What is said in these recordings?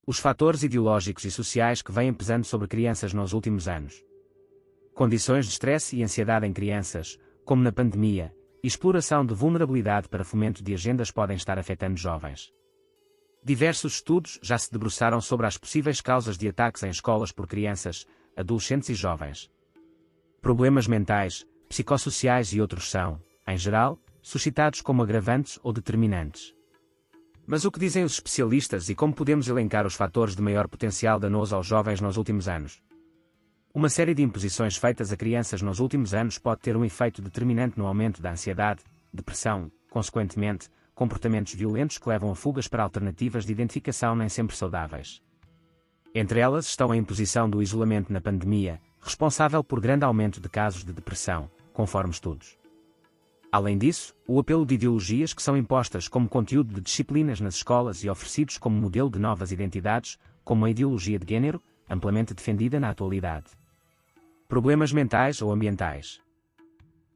Os fatores ideológicos e sociais que vêm pesando sobre crianças nos últimos anos. Condições de estresse e ansiedade em crianças, como na pandemia, e exploração de vulnerabilidade para fomento de agendas podem estar afetando jovens. Diversos estudos já se debruçaram sobre as possíveis causas de ataques em escolas por crianças, adolescentes e jovens. Problemas mentais, psicossociais e outros são, em geral, suscitados como agravantes ou determinantes. Mas o que dizem os especialistas e como podemos elencar os fatores de maior potencial danoso aos jovens nos últimos anos? Uma série de imposições feitas a crianças nos últimos anos pode ter um efeito determinante no aumento da ansiedade, depressão, consequentemente, comportamentos violentos que levam a fugas para alternativas de identificação nem sempre saudáveis. Entre elas estão a imposição do isolamento na pandemia, responsável por grande aumento de casos de depressão, conforme estudos. Além disso, o apelo de ideologias que são impostas como conteúdo de disciplinas nas escolas e oferecidos como modelo de novas identidades, como a ideologia de género, amplamente defendida na atualidade. Problemas mentais ou ambientais.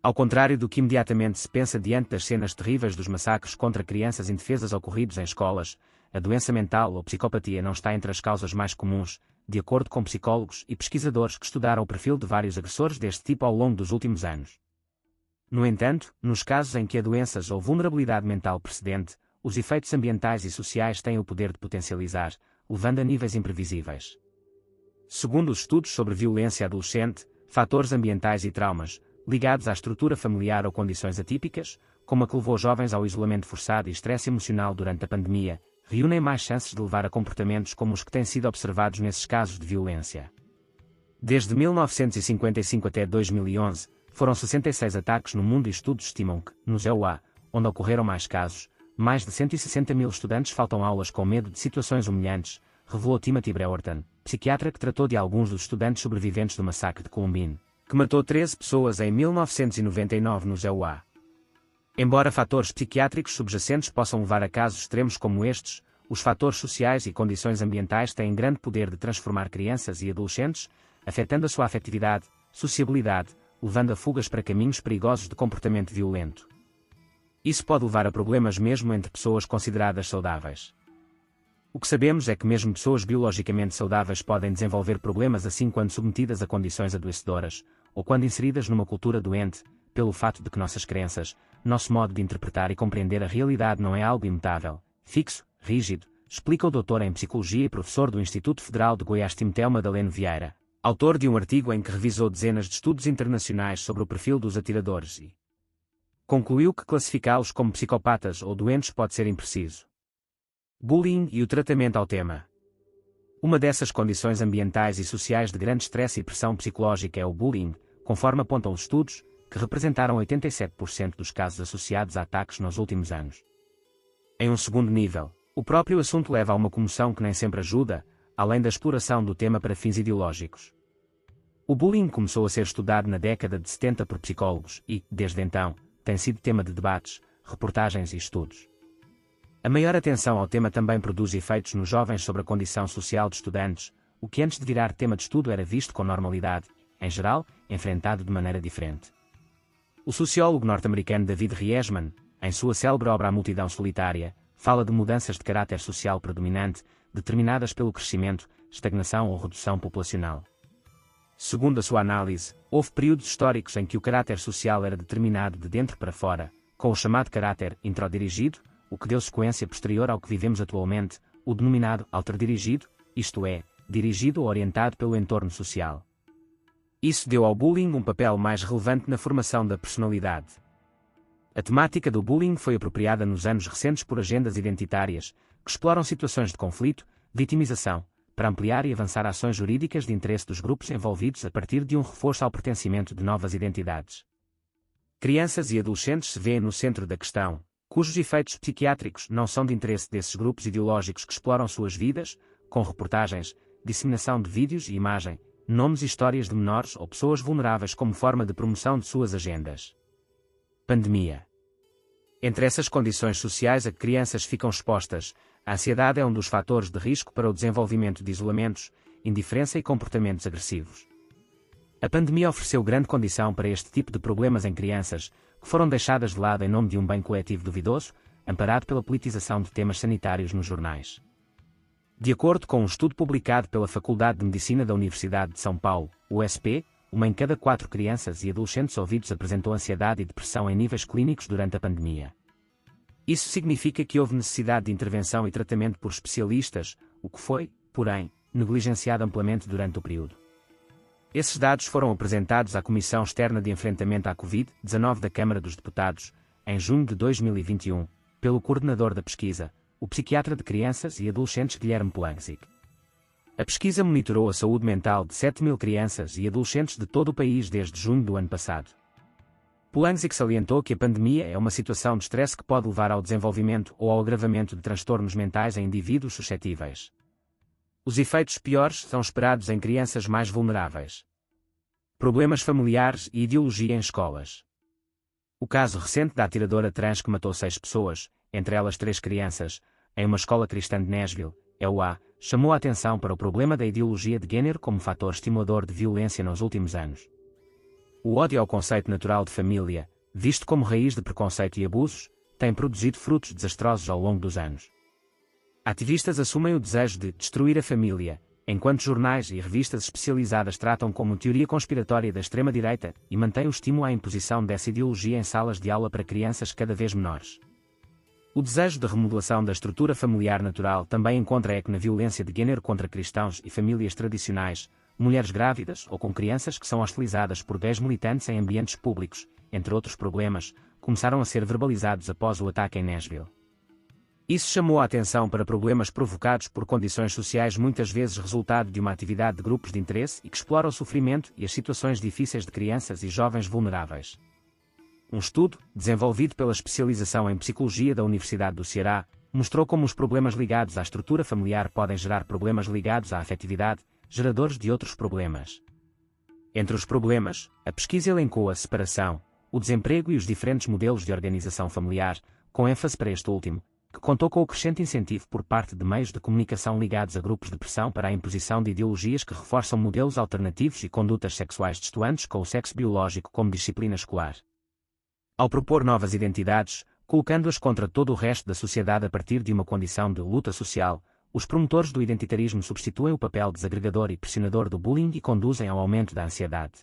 Ao contrário do que imediatamente se pensa diante das cenas terríveis dos massacres contra crianças indefesas ocorridos em escolas, a doença mental ou psicopatia não está entre as causas mais comuns, de acordo com psicólogos e pesquisadores que estudaram o perfil de vários agressores deste tipo ao longo dos últimos anos. No entanto, nos casos em que há doenças ou vulnerabilidade mental precedente, os efeitos ambientais e sociais têm o poder de potencializar, levando a níveis imprevisíveis. Segundo os estudos sobre violência adolescente, fatores ambientais e traumas, ligados à estrutura familiar ou condições atípicas, como a que levou jovens ao isolamento forçado e estresse emocional durante a pandemia, reúnem mais chances de levar a comportamentos como os que têm sido observados nesses casos de violência. Desde 1955 até 2011, foram 66 ataques no mundo e estudos estimam que, nos EUA, onde ocorreram mais casos, mais de 160 mil estudantes faltam aulas com medo de situações humilhantes, revelou Timothy Brewerton, psiquiatra que tratou de alguns dos estudantes sobreviventes do massacre de Columbine, que matou 13 pessoas em 1999 nos EUA. Embora fatores psiquiátricos subjacentes possam levar a casos extremos como estes, os fatores sociais e condições ambientais têm grande poder de transformar crianças e adolescentes, afetando a sua afetividade, sociabilidade, levando a fugas para caminhos perigosos de comportamento violento. Isso pode levar a problemas mesmo entre pessoas consideradas saudáveis. O que sabemos é que mesmo pessoas biologicamente saudáveis podem desenvolver problemas assim quando submetidas a condições adoecedoras, ou quando inseridas numa cultura doente, pelo fato de que nossas crenças, nosso modo de interpretar e compreender a realidade não é algo imutável, fixo, rígido, explica o doutor em Psicologia e professor do Instituto Federal de Goiás Timoteo Madaleno Vieira, autor de um artigo em que revisou dezenas de estudos internacionais sobre o perfil dos atiradores e concluiu que classificá-los como psicopatas ou doentes pode ser impreciso. Bullying e o tratamento ao tema. Uma dessas condições ambientais e sociais de grande estresse e pressão psicológica é o bullying, conforme apontam os estudos, que representaram 87% dos casos associados a ataques nos últimos anos. Em um segundo nível, o próprio assunto leva a uma comoção que nem sempre ajuda, além da exploração do tema para fins ideológicos. O bullying começou a ser estudado na década de 70 por psicólogos e, desde então, tem sido tema de debates, reportagens e estudos. A maior atenção ao tema também produz efeitos nos jovens sobre a condição social de estudantes, o que antes de virar tema de estudo era visto com normalidade, em geral, enfrentado de maneira diferente. O sociólogo norte-americano David Riesman, em sua célebre obra A Multidão Solitária, fala de mudanças de caráter social predominante, determinadas pelo crescimento, estagnação ou redução populacional. Segundo a sua análise, houve períodos históricos em que o caráter social era determinado de dentro para fora, com o chamado caráter introdirigido, o que deu sequência posterior ao que vivemos atualmente, o denominado alterdirigido, isto é, dirigido ou orientado pelo entorno social. Isso deu ao bullying um papel mais relevante na formação da personalidade. A temática do bullying foi apropriada nos anos recentes por agendas identitárias, que exploram situações de conflito, vitimização, para ampliar e avançar ações jurídicas de interesse dos grupos envolvidos a partir de um reforço ao pertencimento de novas identidades. Crianças e adolescentes se vêem no centro da questão, cujos efeitos psiquiátricos não são de interesse desses grupos ideológicos que exploram suas vidas, com reportagens, disseminação de vídeos e imagem, nomes e histórias de menores ou pessoas vulneráveis como forma de promoção de suas agendas. Pandemia. Entre essas condições sociais a que crianças ficam expostas, a ansiedade é um dos fatores de risco para o desenvolvimento de isolamentos, indiferença e comportamentos agressivos. A pandemia ofereceu grande condição para este tipo de problemas em crianças, que foram deixadas de lado em nome de um bem coletivo duvidoso, amparado pela politização de temas sanitários nos jornais. De acordo com um estudo publicado pela Faculdade de Medicina da Universidade de São Paulo, USP, uma em cada 4 crianças e adolescentes ouvidos apresentou ansiedade e depressão em níveis clínicos durante a pandemia. Isso significa que houve necessidade de intervenção e tratamento por especialistas, o que foi, porém, negligenciado amplamente durante o período. Esses dados foram apresentados à Comissão Externa de Enfrentamento à Covid-19 da Câmara dos Deputados, em junho de 2021, pelo coordenador da pesquisa, o psiquiatra de crianças e adolescentes Guilherme Polanczyk. A pesquisa monitorou a saúde mental de 7.000 crianças e adolescentes de todo o país desde junho do ano passado. Polanczyk salientou que a pandemia é uma situação de estresse que pode levar ao desenvolvimento ou ao agravamento de transtornos mentais em indivíduos suscetíveis. Os efeitos piores são esperados em crianças mais vulneráveis. Problemas familiares e ideologia em escolas. O caso recente da atiradora trans que matou 6 pessoas, entre elas 3 crianças, em uma escola cristã de Nashville, EUA, chamou a atenção para o problema da ideologia de género como fator estimulador de violência nos últimos anos. O ódio ao conceito natural de família, visto como raiz de preconceito e abusos, tem produzido frutos desastrosos ao longo dos anos. Ativistas assumem o desejo de destruir a família, enquanto jornais e revistas especializadas tratam como teoria conspiratória da extrema-direita e mantêm o estímulo à imposição dessa ideologia em salas de aula para crianças cada vez menores. O desejo de remodelação da estrutura familiar natural também encontra eco na violência de género contra cristãos e famílias tradicionais, mulheres grávidas ou com crianças que são hostilizadas por gays militantes em ambientes públicos, entre outros problemas, começaram a ser verbalizados após o ataque em Nashville. Isso chamou a atenção para problemas provocados por condições sociais muitas vezes resultado de uma atividade de grupos de interesse e que explora o sofrimento e as situações difíceis de crianças e jovens vulneráveis. Um estudo, desenvolvido pela especialização em Psicologia da Universidade do Ceará, mostrou como os problemas ligados à estrutura familiar podem gerar problemas ligados à afetividade, geradores de outros problemas. Entre os problemas, a pesquisa elencou a separação, o desemprego e os diferentes modelos de organização familiar, com ênfase para este último, que contou com o crescente incentivo por parte de meios de comunicação ligados a grupos de pressão para a imposição de ideologias que reforçam modelos alternativos e condutas sexuais distantes com o sexo biológico como disciplina escolar. Ao propor novas identidades, colocando-as contra todo o resto da sociedade a partir de uma condição de luta social, os promotores do identitarismo substituem o papel desagregador e pressionador do bullying e conduzem ao aumento da ansiedade.